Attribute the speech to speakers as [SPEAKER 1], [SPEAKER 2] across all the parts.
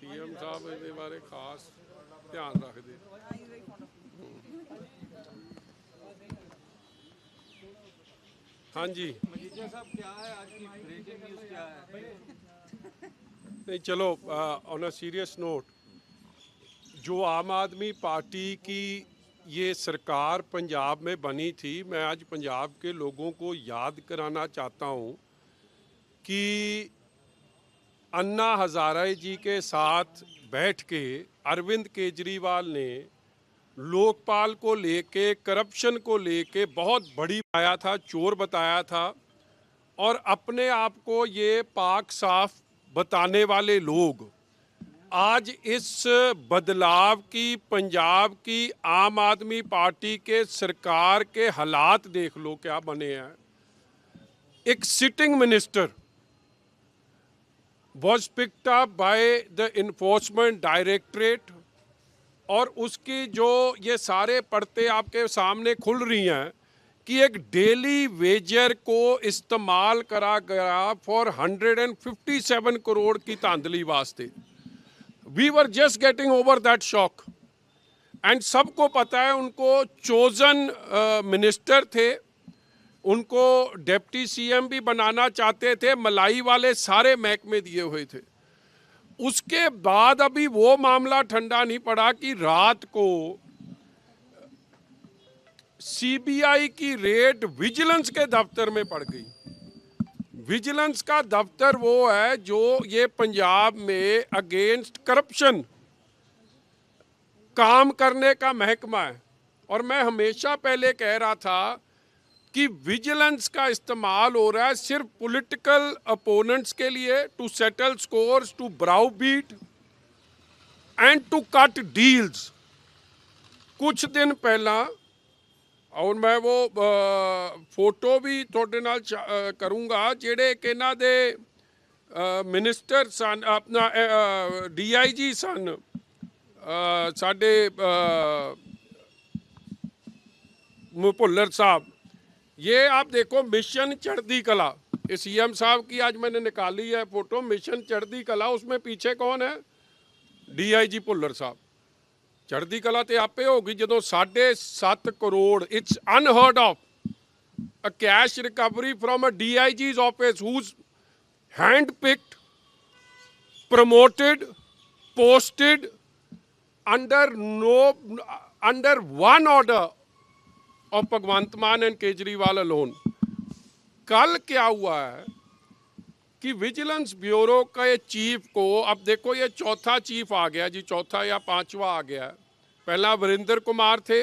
[SPEAKER 1] CM ਸਾਹਿਬ ਇਹਦੇ ਬਾਰੇ ਖਾਸ ਧਿਆਨ ਰੱਖਦੇ। ਹਾਂਜੀ
[SPEAKER 2] मजीठिया साहब क्या है आज की ब्रेकिंग न्यूज़ क्या है?
[SPEAKER 1] नहीं चलो, ऑन अ सीरियस नोट, जो आम आदमी पार्टी की ये सरकार पंजाब में बनी थी, मैं आज पंजाब के लोगों को याद कराना चाहता हूँ कि अन्ना हज़ारे जी के साथ बैठ के अरविंद केजरीवाल ने लोकपाल को लेके, करप्शन को लेके बहुत बड़ी आया था, चोर बताया था। और अपने आप को ये पाक साफ बताने वाले लोग आज इस बदलाव की, पंजाब की आम आदमी पार्टी के सरकार के हालात देख लो क्या बने हैं। एक sitting minister was picked up by the enforcement directorate, और उसकी जो ये सारे पड़ते आपके सामने खुल रही हैं कि एक डेली वेजर को इस्तेमाल करा गया फॉर 157 करोड़ की धांधली वास्ते। We were just getting over that shock. And सबको पता है, उनको चोजन मिनिस्टर थे, उनको डिप्टी सीएम भी बनाना चाहते थे, मलाई वाले सारे महकमे दिए हुए थे। उसके बाद अभी वो मामला ठंडा नहीं पड़ा कि रात को सीबीआई की रेड विजिलेंस के दफ्तर में पड़ गई। विजिलेंस का दफ्तर वो है जो ये पंजाब में अगेंस्ट करप्शन काम करने का महकमा है। और मैं हमेशा पहले कह रहा था कि विजिलेंस का इस्तेमाल हो रहा है सिर्फ पॉलिटिकल अपोनेंट्स के लिए, to settle scores, to browbeat and to cut deals. कुछ दिन पहला, और मैं वो फोटो भी थोड़े नाल करूँगा, जेड़े कि इन्हां दे मिनिस्टर सन, अपना DIG सन साडे भुल्लर साहब। ये आप देखो, मिशन चढ़ती कला, ये CM साहब की आज मैंने निकाली है फोटो, मिशन चढ़ती कला। उसमें पीछे कौन है? DIG भुल्लर साहब। चढ़ती कला तो आपे होगी जो 7.5 crore, it's unheard of, a cash recovery from a DIG's office who's hand-picked, promoted, posted under one order of भगवंत मान एंड केजरीवाल अलोन। कल क्या हुआ है कि विजिलेंस ब्यूरो के चीफ को, अब देखो ये चौथा चीफ आ गया जी, चौथा या पांचवा आ गया। पहला वरिंदर कुमार थे,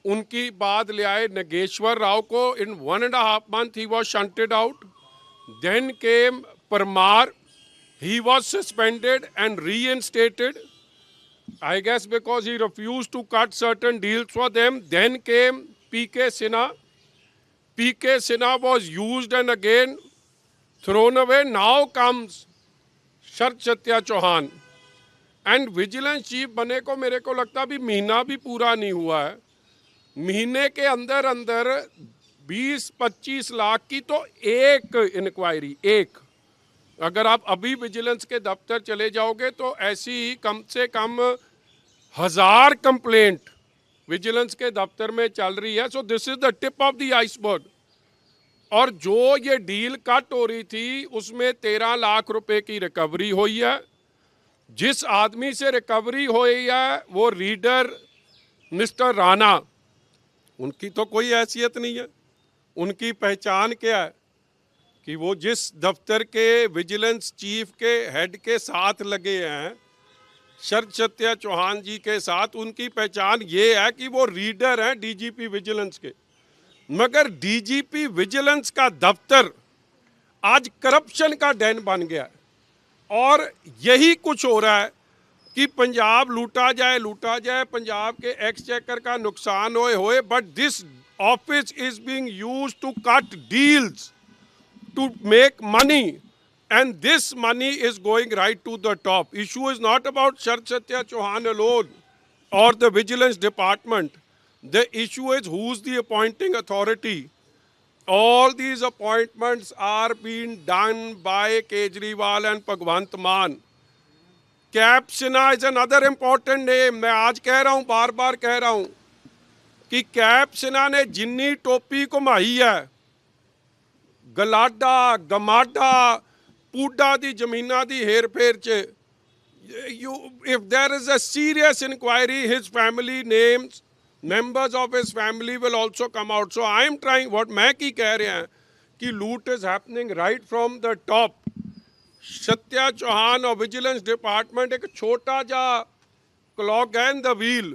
[SPEAKER 1] उनकी बाद ले आए नागेश्वर राव को। In 1.5 months he was shunted out. Then came Parmar, he was suspended and reinstated, I guess because he refused to cut certain deals for them. Then came PK Sinha. PK Sinha was used and again thrown away. Now comes Sharad Satya Chauhan. And vigilance chief बने को मेरे को लगता भी महीना भी पूरा नहीं हुआ है। महीने के अंदर अंदर 20-25 लाख की तो एक इंक्वायरी, एक। अगर आप अभी विजिलेंस के दफ्तर चले जाओगे तो ऐसी ही कम से कम 1000 कंप्लेंट विजिलेंस के दफ्तर में चल रही है। So this is the tip of the iceberg. और जो ये डील कट हो रही थी उसमें 13 लाख रुपए की रिकवरी हुई है। जिस आदमी से रिकवरी हुई है वो रीडर मिस्टर राणा, उनकी तो कोई हैसियत नहीं है। उनकी पहचान क्या है कि वो जिस दफ्तर के विजिलेंस चीफ के हेड के साथ लगे हैं, शरद सत्या चौहान जी के साथ, उनकी पहचान ये है कि वो रीडर हैं DGP विजिलेंस के। मगर DGP विजिलेंस का दफ्तर आज करप्शन का डैन बन गया है। और यही कुछ हो रहा है कि पंजाब लूटा जाए, पंजाब के एक्सचेकर का नुकसान होए, but this office is being used to cut deals, to make money, and this money is going right to the top. Issue is not about Shard Satya Chauhan alone or the vigilance department. The issue is who's the appointing authority. All these appointments are being done by Kejriwal and Bhagwant Mann. Cap Sinha is another important name. मैं आज कह रहा हूं, बार बार कह रहा हूं कि cap Sinha ने जिन्नी टोपी घुमाई है गलाडा गमाडा पूडा दी जमीना दी हेर फेर च, if there is a serious inquiry, his family names, members of his family will also come out. So I am trying, what मैं की कह रहे हैं कि loot is happening right from the top. Satya Chauhan और विजिलेंस डिपार्टमेंट एक छोटा ਜਿਹਾ clog in the wheel,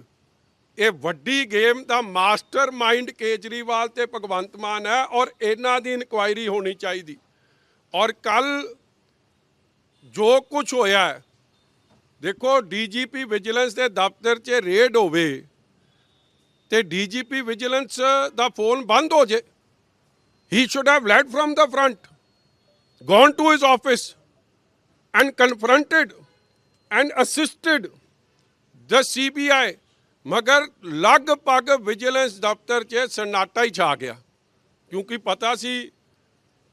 [SPEAKER 1] ਇਹ ਵੱਡੀ ਗੇਮ ਦਾ ਮਾਸਟਰ ਮਾਈਂਡ ਕੇਜਰੀਵਾਲ ਤੇ ਭਗਵੰਤ ਮਾਨ ਹੈ ਔਰ ਇਹਨਾਂ ਦੀ ਇਨਕੁਆਇਰੀ ਹੋਣੀ ਚਾਹੀਦੀ। ਔਰ ਕੱਲ ਜੋ ਕੁਝ ਹੋਇਆ ਹੈ, ਦੇਖੋ ਡੀਜੀਪੀ ਵਿਜੀਲੈਂਸ ਦੇ ਦਫ਼ਤਰ 'ਚ ਰੇਡ ਹੋਵੇ ਤੇ ਡੀਜੀਪੀ ਵਿਜੀਲੈਂਸ ਦਾ ਫੋਨ ਬੰਦ ਹੋ ਜੇ, he should have led from the front, gone to his office and confronted and assisted the CBI। मगर लगभग विजिलेंस दफ्तर 'ਚ सन्नाटा ही छा गया क्योंकि पता सी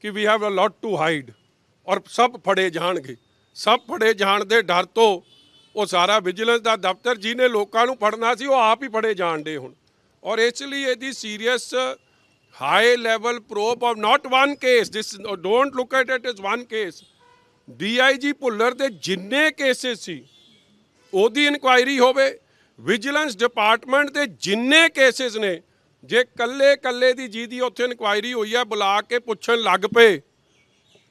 [SPEAKER 1] कि we have a lot to hide और सब फड़े जाणगे। सब फड़े जाण दे डर तो वो सारा विजिलेंस का दफ्तर जिन्हें लोगों को फड़ना सी वो आप ही फड़े जाण दे हुण। और इसलिए यदि serious high level probe of not one case, this don't look at it is one case, DIG Bhullar दे जिन्ने केसेस सी ओदी इनक्वायरी होवे, विजिलेंस डिपार्टमेंट के जिन्ने केसेस ने जे कल्ले कल्ले दी जिहदी उत्थे इनक्वायरी हुई है बुला के पुछण लग पे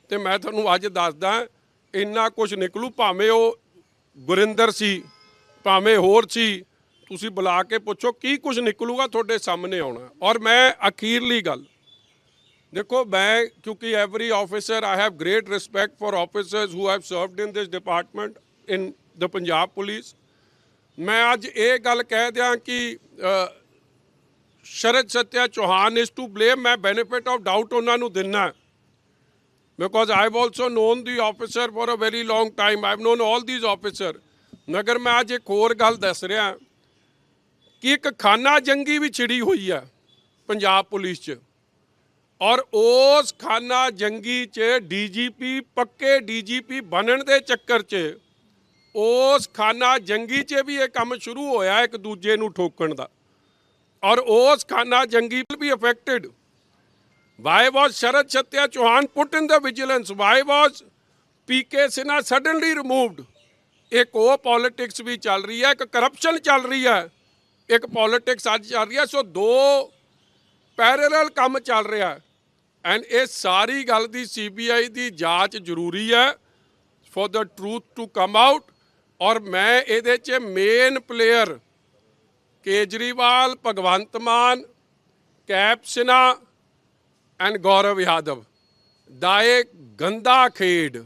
[SPEAKER 1] तो मैं तुहानूं अज दसदा इन्ना कुछ निकलू, भावें वो गुरिंदर सी भावें होर सी, तुसीं बुला के पुछो की कुछ निकलूगा तुहाडे सामने आउणा। और मैं अखीरली गल देखो, मैं क्योंकि every officer I have great respect for officers who have served in this department in the Punjab police, मैं अज ये गल कह दियाँ कि Sharad Satya Chauhan is to blame. मैं बेनिफिट ऑफ डाउट उन्होंने दिना because I have also known the officer for a very long time, I have known all these officer. मगर मैं अज एक होर गल दस रहा कि एक खाना जंगी भी छिड़ी हुई है पंजाब पुलिस च, और उस खाना जंगी च DGP पक्के DGP बनने के चक्कर च उस खाना जंगी च भी ये काम शुरू होया एक दूजे नूं ठोकण दा, और उस खाना जंगी भी affected. Why was Sharad Satya Chauhan put in the vigilance, why was PK Sinha suddenly removed. एक वो पॉलिटिक्स भी चल रही है, एक करप्शन चल रही है, एक पॉलिटिक्स अज चल रही है। सो दो पैरेलल काम चल रहा है एंड ये सारी गल दी CBI की जांच जरूरी है for the truth to come out. और मैं ये main player Kejriwal, Bhagwant Mann, cap Sinha and Gaurav Yadav दा एक गंदा खेड,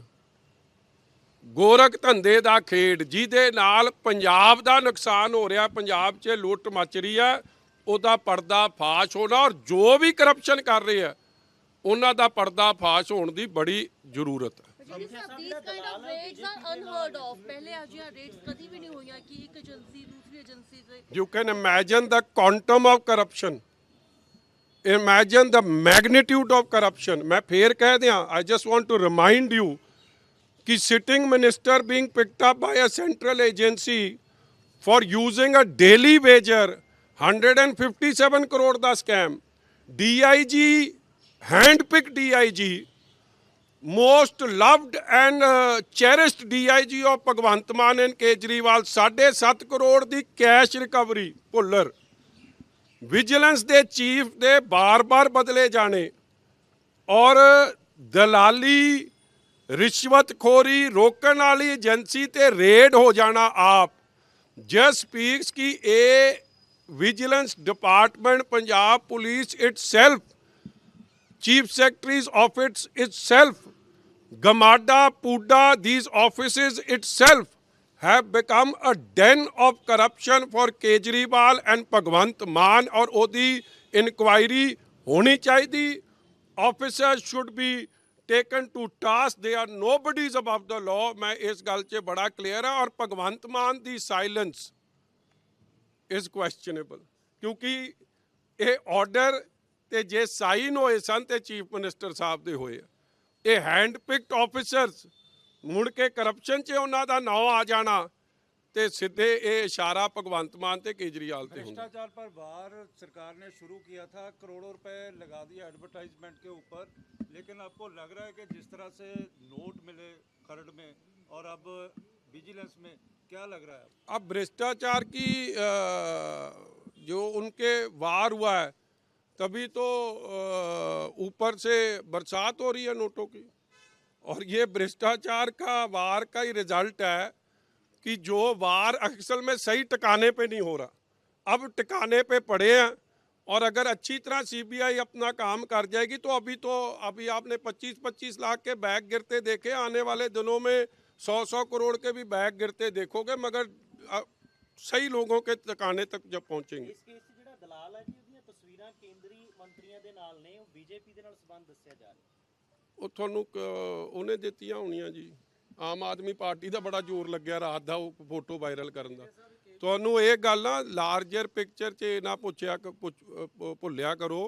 [SPEAKER 1] गोरख धंधे का खेड जिहदे नाल पंजाब का नुकसान हो रहा, पंजाब च लुट मच रही है, उहदा पर्दा फाश होना और जो भी करप्शन कर रहे हैं उन्हां दा पर्दा फाश होने की बड़ी जरूरत है। You can imagine the quantum of corruption, imagine the magnitude of corruption। मैं फिर कह दिया, I just want to remind you कि sitting minister being picked up by a central agency for using a daily wager, 157 crore the scam, DIG, hand-picked DIG, most loved and cherished DIG of भगवंत मान and Kejriwal, 7.5 crore की cash recovery Bhullar, vigilance के chief दे बार बार बदले जाने और दलाली रिश्वतखोरी रोकण वाली एजेंसी ते रेड हो जाना आप जस्ट स्पीक्स कि ए vigilance department Punjab police itself, chief secretary's office itself, Gamada, Puda, these offices itself have become a den of corruption for Kejriwal and Bhagwant Maan, और ओदी इंक्वायरी होनी चाहिए। Officers should be taken to task, they are nobodies above the law। मैं इस गल च बड़ा clear है। और भगवंत मान दी साइलेंस इज क्वेश्चनेबल क्योंकि ये ऑर्डर ते जे साइन होए सन ते चीफ मिनिस्टर साहब दे होए, ये हैंड पिक्ड ऑफिसर्स ਮੁੜ ਕੇ ਕਰਪਸ਼ਨ 'ਚ ਉਹਨਾਂ ਦਾ ਨਾਂ ਆ ਜਾਣਾ ਤੇ ਸਿੱਧੇ ਇਹ ਇਸ਼ਾਰਾ ਭਗਵੰਤ ਮਾਨ ਤੇ ਕੇਜਰੀਵਾਲ ਤੇ ਹੁੰਦਾ।
[SPEAKER 2] भ्रष्टाचार पर वार सरकार ने शुरू किया था, करोड़ों रुपए लगा दिए एडवर्टाइजमेंट के ऊपर, लेकिन आपको लग रहा है कि जिस तरह से नोट मिले खरड़ में और अब विजिलेंस में, क्या लग रहा है?
[SPEAKER 1] अब भ्रष्टाचार की जो उनके वार हुआ है तभी तो ऊपर से बरसात हो रही है नोटों की, और ये भ्रष्टाचार का वार का ही रिजल्ट है कि जो वार असल में सही ठिकाने पे नहीं हो रहा, अब ठिकाने पे पड़े हैं। और अगर अच्छी तरह सीबीआई अपना काम कर जाएगी तो अभी आपने 25-25 लाख के बैग गिरते देखे, आने वाले दिनों में 100-100 करोड़ के भी बैग गिरते देखोगे, मगर सही लोगों के ठिकाने तक जब पहुंचेंगे।
[SPEAKER 3] ਇਸ ਕੇਸ 'ਚ ਜਿਹੜਾ ਦਲਾਲ ਹੈ ਜੀ, ਉਹਦੀਆਂ ਤਸਵੀਰਾਂ ਕੇਂਦਰੀ ਮੰਤਰੀਆਂ ਦੇ ਨਾਲ ਨੇ, ਉਹ ਬੀਜੇਪੀ ਦੇ ਨਾਲ ਸੰਬੰਧ ਦੱਸਿਆ ਜਾ ਰਿਹਾ।
[SPEAKER 1] ਉਹ ਤੁਹਾਨੂੰ ਉਹਨੇ ਦਿੱਤੀਆਂ ਹੋਣੀਆਂ ਜੀ, ਆਮ ਆਦਮੀ ਪਾਰਟੀ ਦਾ ਬੜਾ ਜ਼ੋਰ ਲੱਗਿਆ ਰਾਤ ਦਾ ਉਹ ਫੋਟੋ ਵਾਇਰਲ ਕਰਨ ਦਾ। ਤੁਹਾਨੂੰ ਇਹ ਗੱਲ ਨਾ ਲਾਰਜਰ ਪਿਕਚਰ 'ਚ ਨਾ ਭੁੱਲਿਆ ਕਰੋ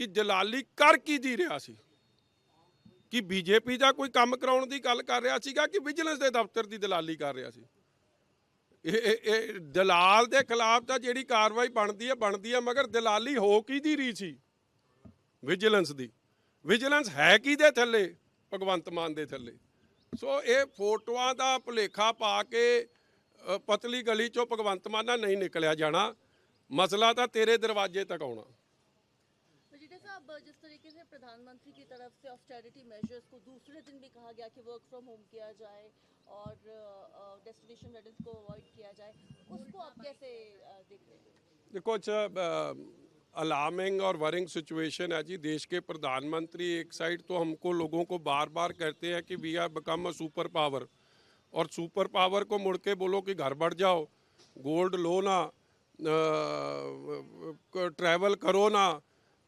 [SPEAKER 1] ਕਿ ਦਲਾਲੀ ਕਰ ਕੀ ਦੀ ਰਿਹਾ ਸੀ, ਕਿ ਬੀਜੇਪੀ ਦਾ ਕੋਈ ਕੰਮ ਕਰਾਉਣ ਦੀ ਗੱਲ ਕਰ ਰਿਹਾ ਸੀਗਾ ਕਿ ਵਿਜੀਲੈਂਸ ਦੇ ਦਫ਼ਤਰ ਦੀ ਦਲਾਲੀ ਕਰ ਰਿਹਾ ਸੀ। ਇਹ ਦਲਾਲ ਦੇ ਖਿਲਾਫ ਤਾਂ ਜਿਹੜੀ ਕਾਰਵਾਈ ਬਣਦੀ ਹੈ, ਮਗਰ ਦਲਾਲੀ ਹੋ ਕੀ ਦੀ ਰਹੀ ਸੀ ਵਿਜੀਲੈਂਸ ਦੀ। ਵਿਜੀਲੈਂਸ ਹੈ ਕਿਹਦੇ ਥੱਲੇ? ਭਗਵੰਤ ਮਾਨ ਦੇ ਥੱਲੇ। ਸੋ ਇਹ ਫੋਟੋਆਂ ਦਾ ਭੁਲੇਖਾ ਪਾ ਕੇ ਪਤਲੀ ਗਲੀ ਚੋਂ ਭਗਵੰਤ ਮਾਨ ਨਾਲ ਨਹੀਂ ਨਿਕਲਿਆ ਜਾਣਾ, ਮਸਲਾ ਤਾਂ ਤੇਰੇ ਦਰਵਾਜ਼ੇ ਤੱਕ ਆਉਣਾ।
[SPEAKER 4] मजीठा साहब, जिस तरीके से प्रधानमंत्री की तरफ से ऑस्टेरिटी मेजर्स को दूसरे दिन भी कहा गया कि वर्क फ्रॉम होम किया जाए और डेस्टिनेशन वेडिंग्स को अवॉइड किया जाए, उसको आप कैसे देख रहे हैं?
[SPEAKER 1] देखो, अच्छा अलार्मिंग और वरिंग सिचुएशन है जी। देश के प्रधानमंत्री एक साइड तो हमको लोगों को बार बार कहते हैं कि we are become a super power, और सुपर पावर को मुड़ के बोलो कि घर बढ़ जाओ, गोल्ड लो ना, ट्रैवल करो ना,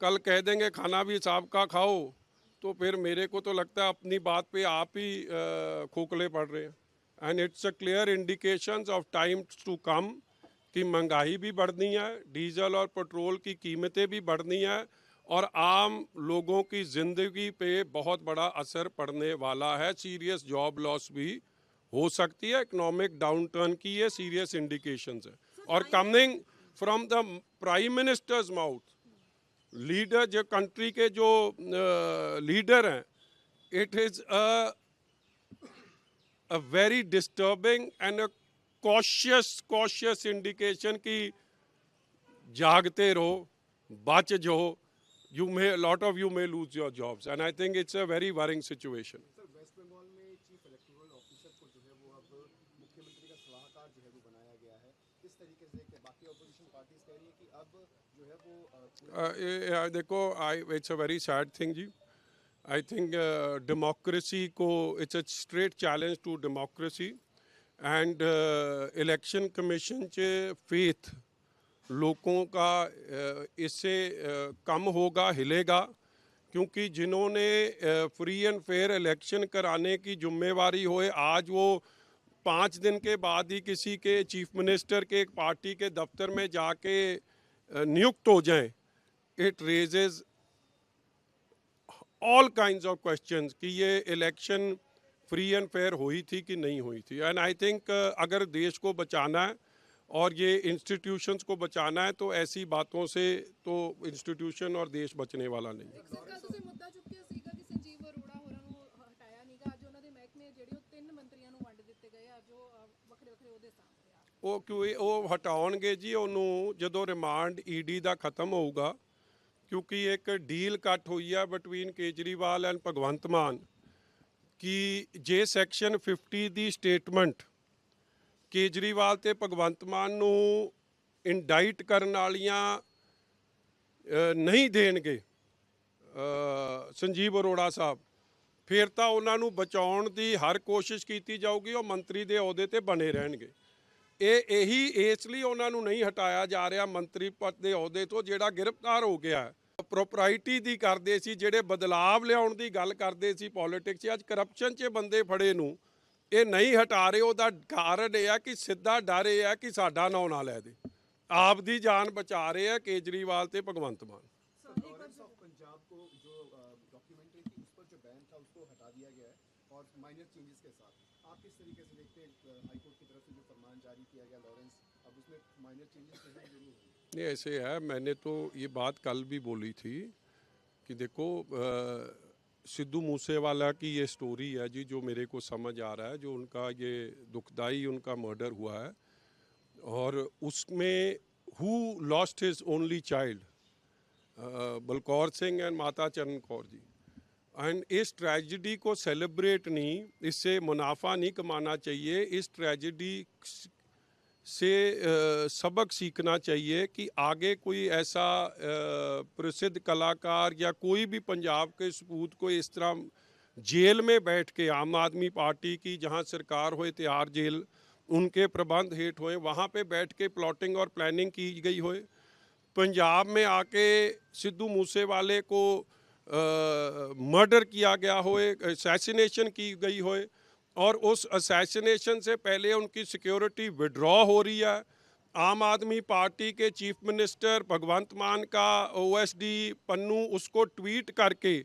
[SPEAKER 1] कल कह देंगे खाना भी हिसाब का खाओ, तो फिर मेरे को तो लगता है अपनी बात पे आप ही खोखले पड़ रहे हैं। And it's a clear indications of times to come कि महंगाई भी बढ़नी है, डीजल और पेट्रोल की कीमतें भी बढ़नी है, और आम लोगों की ज़िंदगी पे बहुत बड़ा असर पड़ने वाला है। सीरियस जॉब लॉस भी हो सकती है, इकोनॉमिक डाउन टर्न की ये सीरियस इंडिकेशंस है। और coming from the prime minister's mouth, leader जो कंट्री के जो लीडर हैं, it is a very disturbing and a cautious indication कि जागते रहो, बच जाओ, lot of you may lose your jobs, and I think it's a very worrying situation.
[SPEAKER 5] Sir, West Bengal में चीफ इलेक्टोरल ऑफिसर को जो है वो अब मुख्यमंत्री का सलाहकार जो है वो बनाया गया है। किस तरीके से कि बाकी ऑपोजिशन पार्टीज कह रही है कि अब जो है वो
[SPEAKER 1] देखो, it's a very sad thing जी। आई थिंक डेमोक्रेसी को, it's a straight challenge to democracy, and election commission च फेथ लोगों का इससे कम होगा, हिलेगा, क्योंकि जिन्होंने फ्री एंड फेयर इलेक्शन कराने की जिम्मेवारी होए, आज वो 5 दिन के बाद ही किसी के चीफ मिनिस्टर के एक पार्टी के दफ्तर में जाके नियुक्त हो जाएं, it raises all kinds of questions कि ये इलेक्शन फ्री एंड फेयर हुई थी कि नहीं हुई थी। एंड आई थिंक अगर देश को बचाना है और ये इंस्टीट्यूशंस को बचाना है तो ऐसी बातों से तो इंस्टीट्यूशन और देश बचने वाला नहीं है।
[SPEAKER 6] ਸਰਕਾਰ ਤੁਸੀਂ ਮੁੱਦਾ ਚੁੱਕਿਆ ਸੀਗਾ ਕਿ ਸੰਜੀਵ ਅਰੋੜਾ ਹੋਰਾਂ ਨੂੰ ਹਟਾਇਆ ਨਹੀਂਗਾ, ਅੱਜ ਉਹਨਾਂ ਦੇ ਮਹਿਕਮੇ ਜਿਹੜੇ ਉਹ 3 ਮੰਤਰੀਆਂ ਨੂੰ ਵੰਡ ਦਿੱਤੇ ਗਏ, ਅੱਜ ਉਹ ਵੱਖਰੇ ਵੱਖਰੇ ਉਹਦੇ ਸਾਹਮਣੇ ਆ।
[SPEAKER 1] ਉਹ ਕਿਉਂ ਉਹ ਹਟਾਉਣਗੇ ਜੀ ਉਹਨੂੰ ਜਦੋਂ ਰਿਮਾਂਡ ਈਡੀ ਦਾ ਖਤਮ ਹੋਊਗਾ, ਕਿਉਂਕਿ ਇੱਕ ਡੀਲ ਕੱਟ ਹੋਈ ਹੈ ਬਿਟਵੀਨ ਕੇਜਰੀਵਾਲ ਐਂਡ ਭਗਵੰਤ ਮਾਨ ਕਿ ਜੇ ਸੈਕਸ਼ਨ 50 ਦੀ ਸਟੇਟਮੈਂਟ ਕੇਜਰੀਵਾਲ ਤੇ ਭਗਵੰਤ ਮਾਨ ਨੂੰ ਇੰਡਾਈਟ ਕਰਨ ਵਾਲੀਆਂ ਨਹੀਂ ਦੇਣਗੇ ਸੰਜੀਵ ਅਰੋੜਾ ਸਾਹਿਬ, ਫਿਰ ਤਾਂ ਉਹਨਾਂ ਨੂੰ ਬਚਾਉਣ ਦੀ ਹਰ ਕੋਸ਼ਿਸ਼ ਕੀਤੀ ਜਾਊਗੀ, ਉਹ ਮੰਤਰੀ ਦੇ ਅਹੁਦੇ ਤੇ ਬਣੇ ਰਹਿਣਗੇ। ਇਹੀ ਇਸ ਲਈ ਉਹਨਾਂ ਨੂੰ ਨਹੀਂ ਹਟਾਇਆ ਜਾ ਰਿਹਾ ਮੰਤਰੀ ਪਦ ਦੇ ਅਹੁਦੇ ਤੋਂ, ਜਿਹੜਾ ਗ੍ਰਿਫਤਾਰ ਹੋ ਗਿਆ ਹੈ। ਪ੍ਰੋਪਰਾਈਟੀ ਦੀ ਕਰਦੇ ਸੀ, ਜਿਹੜੇ ਬਦਲਾਵ ਲਿਆਉਣ ਦੀ ਗੱਲ ਕਰਦੇ ਸੀ ਪੋਲਿਟਿਕਸ 'ਚ, ਅੱਜ ਕਰਪਸ਼ਨ 'ਚ ਬੰਦੇ ਫੜੇ ਨੂੰ ਇਹ ਨਹੀਂ ਹਟਾ ਰਹੇ। ਉਹਦਾ ਕਾਰਨ ਇਹ ਹੈ ਕਿ ਸਿੱਧਾ ਡਰ ਇਹ ਹੈ ਕਿ ਸਾਡਾ ਨਾਂ ਨਾ ਲੈ ਦੇ, ਆਪ ਦੀ ਜਾਨ ਬਚਾ ਰਹੇ ਆ ਕੇਜਰੀਵਾਲ ਤੇ ਭਗਵੰਤ ਮਾਨ।
[SPEAKER 5] लॉरेंस ऑफ पंजाब को जो डॉक्यूमेंट्री थी उस पर जो बैन था उसको हटा दिया गया है, और माइनर चेंजेस के साथ आप किस तरीके से देखते हैं हाई कोर्ट की तरफ से जो फरमान जारी किया गया लॉरेंस, अब उसमें माइनर चेंजेस जरूर होंगे?
[SPEAKER 1] नहीं, ऐसे है, मैंने तो ये बात कल भी बोली थी कि देखो सिद्धू मूसेवाला की ये स्टोरी है जी, जो मेरे को समझ आ रहा है, जो उनका ये दुखदाई उनका मर्डर हुआ है, और उसमें who lost his only child, Balkaur Singh and माता चरण कौर जी, एंड इस ट्रेजिडी को सेलिब्रेट नहीं, इससे मुनाफा नहीं कमाना चाहिए, इस ट्रेजिडी से सबक सीखना चाहिए कि आगे कोई ऐसा प्रसिद्ध कलाकार या कोई भी पंजाब के सपूत को इस तरह जेल में बैठ के, आम आदमी पार्टी की जहां सरकार होए तिहाड़ जेल उनके प्रबंध हेठ होए, वहां पे बैठ के प्लॉटिंग और प्लानिंग की गई होए, पंजाब में आके सिद्धू मूसेवाले को मर्डर किया गया होए, असैसिनेशन की गई होए, और उस असैसिनेशन से पहले उनकी सिक्योरिटी विड्रॉ हो रही है। आम आदमी पार्टी के चीफ मिनिस्टर भगवंत मान का ओएसडी पन्नू उसको ट्वीट करके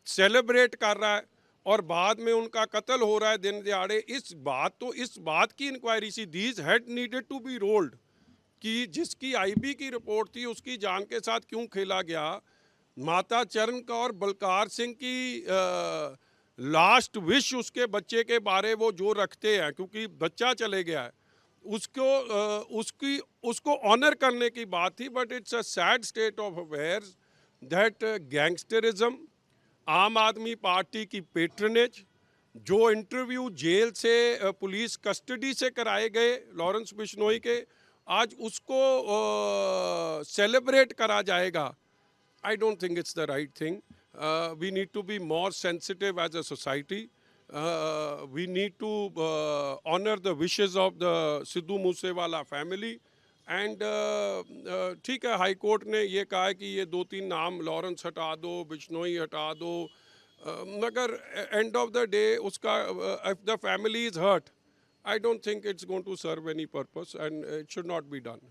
[SPEAKER 1] सेलिब्रेट कर रहा है, और बाद में उनका कत्ल हो रहा है दिन दिहाड़े। इस बात की इंक्वायरी सी these had needed to be rolled, कि जिसकी आईबी की रिपोर्ट थी उसकी जान के साथ क्यों खेला गया। माता चरण कौर बलकार सिंह की लास्ट विश उसके बच्चे के बारे वो जो रखते हैं, क्योंकि बच्चा चले गया है, उसको ऑनर करने की बात थी, but it's a sad state of affairs that gangsterism, Aam Aadmi Party की पेट्रनेज, जो इंटरव्यू जेल से पुलिस कस्टडी से कराए गए लॉरेंस बिश्नोई के, आज उसको सेलिब्रेट करा जाएगा। I don't think it's the right thing. We need to be more sensitive as a society. We need to honor the wishes of the Sidhu Moosewala family. And ठीक है, हाई कोर्ट ने ये कहा है कि ये 2-3 नाम लॉरेंस हटा दो, बिश्नोई हटा दो, मगर एंड ऑफ द डे उसका if the family is hurt, I don't think it's going to serve any purpose and it should not be done.